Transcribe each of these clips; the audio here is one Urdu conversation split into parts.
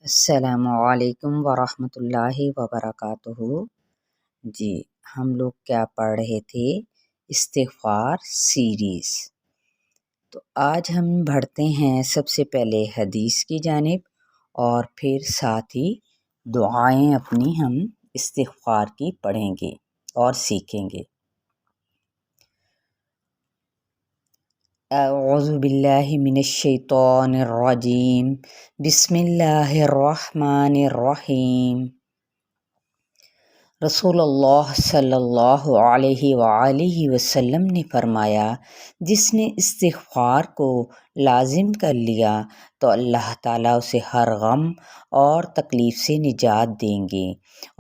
السلام علیکم ورحمۃ اللہ وبرکاتہ۔ جی، ہم لوگ کیا پڑھ رہے تھے؟ استغفار سیریز۔ تو آج ہم بڑھتے ہیں سب سے پہلے حدیث کی جانب اور پھر ساتھ ہی دعائیں اپنی ہم استغفار کی پڑھیں گے اور سیکھیں گے۔ اعوذ باللہ من الشیطان الرجیم، بسم اللہ الرحمن الرحیم۔ رسول اللہ صلی اللہ علیہ وآلہ وسلم نے فرمایا، جس نے استغفار کو لازم کر لیا تو اللہ تعالیٰ اسے ہر غم اور تکلیف سے نجات دیں گے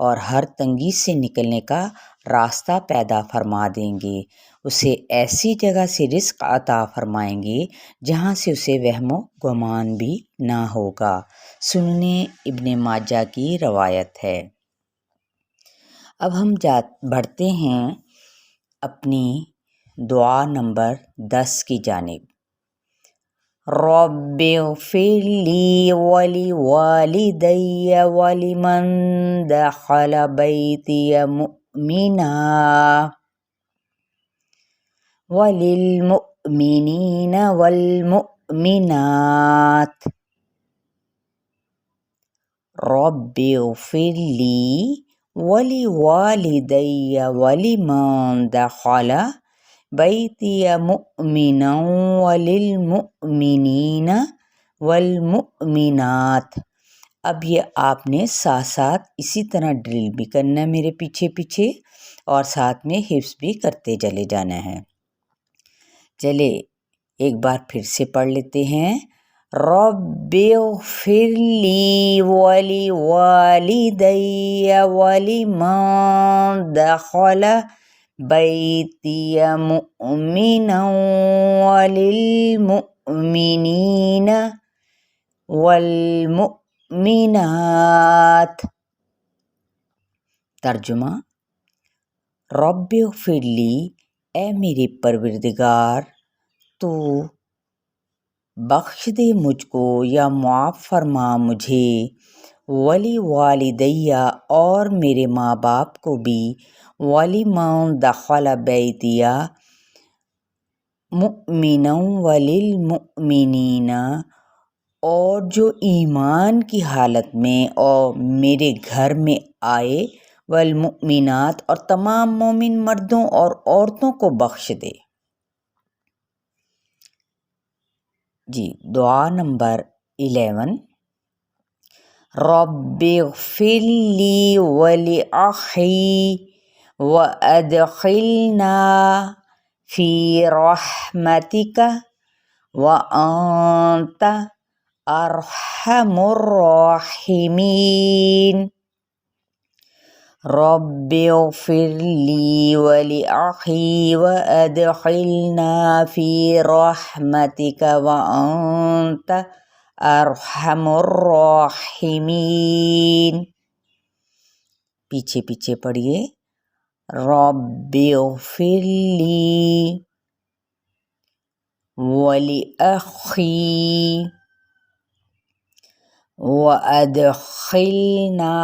اور ہر تنگی سے نکلنے کا راستہ پیدا فرما دیں گے۔ اسے ایسی جگہ سے رزق عطا فرمائیں گے جہاں سے اسے وہم و گمان بھی نہ ہوگا۔ سنن ابن ماجہ کی روایت ہے۔ اب ہم بڑھتے ہیں اپنی دعا نمبر 10 کی جانب۔ رب اغفر لی ولوالدی ولمن دخل بیتی مؤمنا وللمؤمنین والمؤمنات۔ رب اغفر لی ولوالدی ولمن دخل بیتی مؤمنا وللمؤمنین والمؤمنات۔ اب یہ آپ نے ساتھ ساتھ اسی طرح ڈرل بھی کرنا ہے میرے پیچھے پیچھے، اور ساتھ میں حفظ بھی کرتے چلے جانا ہے۔ چلے ایک بار پھر سے پڑھ لیتے ہیں۔ رب اغفر لی ولوالدی ولمن دخل بیتی مؤمنا وللمؤمنین والمؤمنات۔ ترجمہ: رب اغفر لی، اے میرے پروردگار تو بخش دے مجھ کو یا معاف فرما مجھے، ولی والدیہ اور میرے ماں باپ کو بھی، ولمن دخل بیتیہ مؤمنا وللمؤمنین اور جو ایمان کی حالت میں اور میرے گھر میں آئے، والمؤمنات اور تمام مومن مردوں اور عورتوں کو بخش دے۔ جی، دعا نمبر 11۔ رب اغفر لی ولأخی وادخلنا فی رحمتک وانت ارحم الراحمین۔ رب اغفر لی ولأخی وادخلنا فی رحمتک وانت ارحم الراحمین۔ پیچھے پیچھے پڑھیے۔ رب اغفر لی ولأخی وادخلنا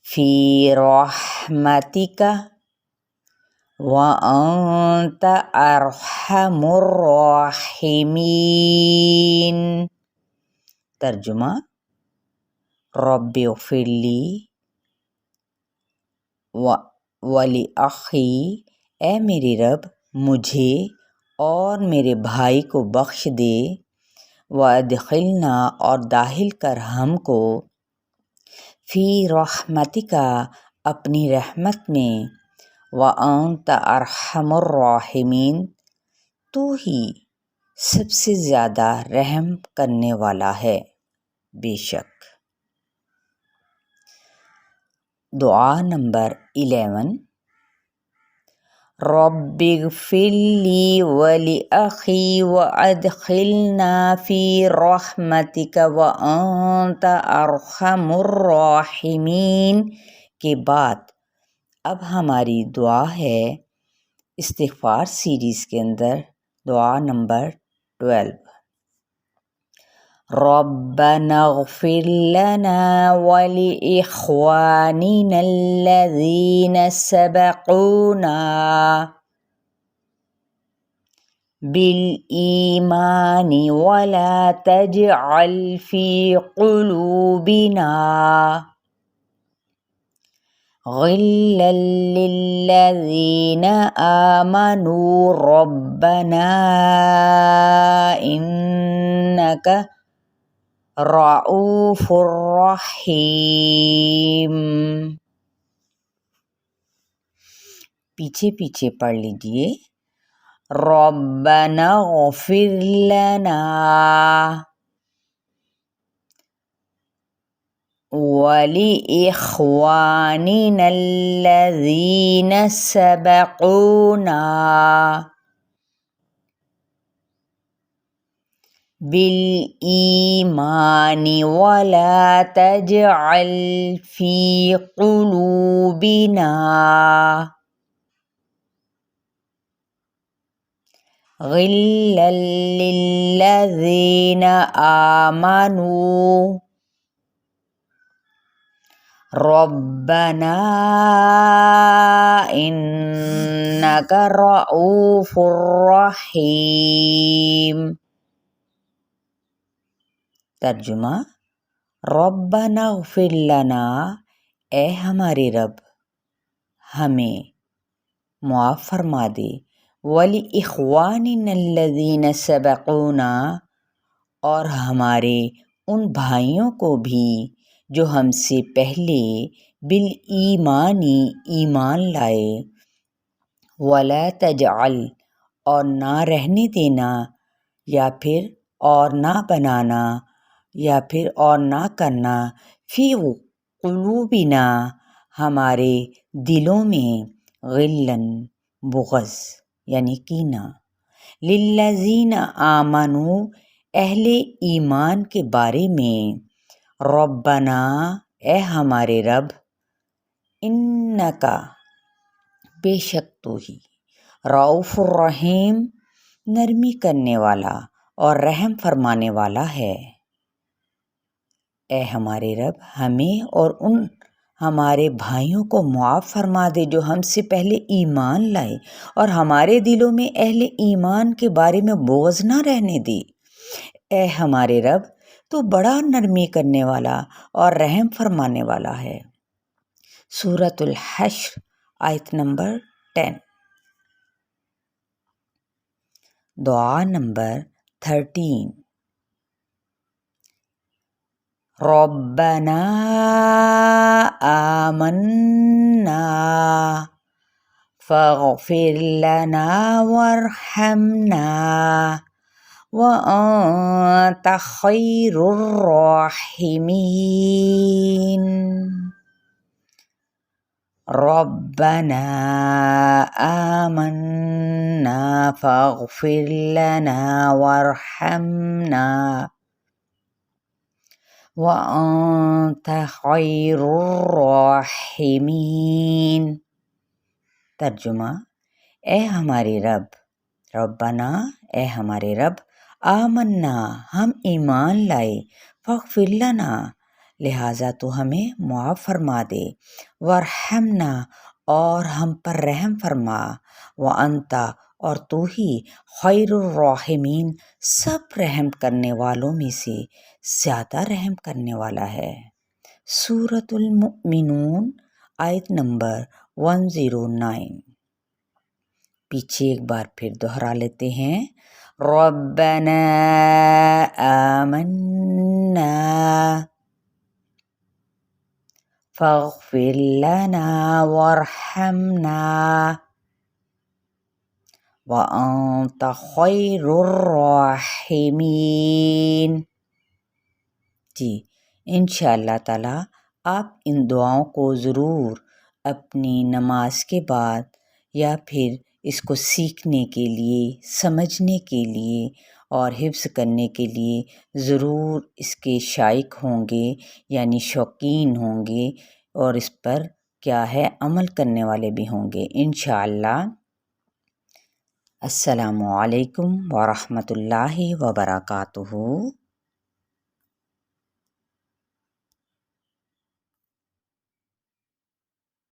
فی رحمتک وانت ارحم الراحمین۔ ترجمہ: رب اغفر لی ولی اے میرے رب مجھے اور میرے بھائی کو بخش دے، وادخلنا اور داخل کر ہم کو، فی رحمتک اپنی رحمت میں، وانت ارحم الراحمین تو ہی سب سے زیادہ رحم کرنے والا ہے بے شک۔ دعا نمبر 11۔ رب اغفر لی ولأخی وادخلنا فی رحمتک وانت ارحم الراحمین کے بعد اب ہماری دعا ہے استغفار سیریز کے اندر دعا نمبر 12۔ ربنا اغفر لنا ولإخواننا الذين سبقونا بالإيمان ولا تجعل في قلوبنا غلا للذين آمنوا ربنا إنك رؤوف رحیم۔ پیچھے پیچھے پڑھ لیجئے۔ ربنا اغفر لنا وَلِإِخْوَانِنَا الَّذِينَ سَبَقُونَا بِالْإِيمَانِ وَلَا تَجْعَلْ فِي قُلُوبِنَا غِلًّا لِلَّذِينَ آمَنُوا ربنا إنك رؤوف رحیم۔ ترجمہ: ربنا اغفر لنا، اے ہمارے رب ہمیں معاف فرما دے، وَلِإِخْوَانِنَا الَّذِينَ سَبَقُونَا، اور ہمارے ان بھائیوں کو بھی جو ہم سے پہلے بالایمانی ایمان لائے، ولا تجعل، اور نہ رہنے دینا یا پھر اور نہ بنانا یا پھر اور نہ کرنا، فی قلوبنا، ہمارے دلوں میں، غلن، بغض یعنی کینہ، للذین آمنوا، اہل ایمان کے بارے میں، ربنا، اے ہمارے رب، انکا، بے شک تو ہی، رؤوف الرحیم، نرمی کرنے والا اور رحم فرمانے والا ہے۔ اے ہمارے رب ہمیں اور ان ہمارے بھائیوں کو معاف فرما دے جو ہم سے پہلے ایمان لائے، اور ہمارے دلوں میں اہل ایمان کے بارے میں بغض نہ رہنے دے۔ اے ہمارے رب تو بڑا نرمی کرنے والا اور رحم فرمانے والا ہے۔ سورۃ الحشر آیت نمبر 10۔ دعا نمبر 13۔ ربنا آمنا فاغفر لنا وارحمنا وأنت خير الراحمين۔ ربنا آمنا فاغفر لنا وارحمنا وأنت خير الراحمين۔ ترجمہ: اے ہمارے رب، ربنا، اے ہمارے رب، آمنا، ہم ایمان لائے، فاغفر لنا، لہٰذا تو ہمیں معاف فرما دے، وارحمنا، اور ہم پر رحم فرما، وانت، اور تو ہی، خیر الراحمین، سب رحم کرنے والوں میں سے زیادہ رحم کرنے والا ہے۔ سورۃ المؤمنون آیت نمبر 109۔ پیچھے ایک بار پھر دہرا لیتے ہیں۔ ربنا آمنا فاغفر لنا وارحمنا وأنت خیر الراحمین۔ جی انشاءاللہ تعالیٰ آپ ان دعاؤں کو ضرور اپنی نماز کے بعد یا پھر اس کو سیکھنے کے لیے، سمجھنے کے لیے اور حفظ کرنے کے لیے ضرور اس کے شائق ہوں گے، یعنی شوقین ہوں گے، اور اس پر کیا ہے عمل کرنے والے بھی ہوں گے انشاءاللہ۔ السلام علیکم ورحمۃ اللہ وبرکاتہ۔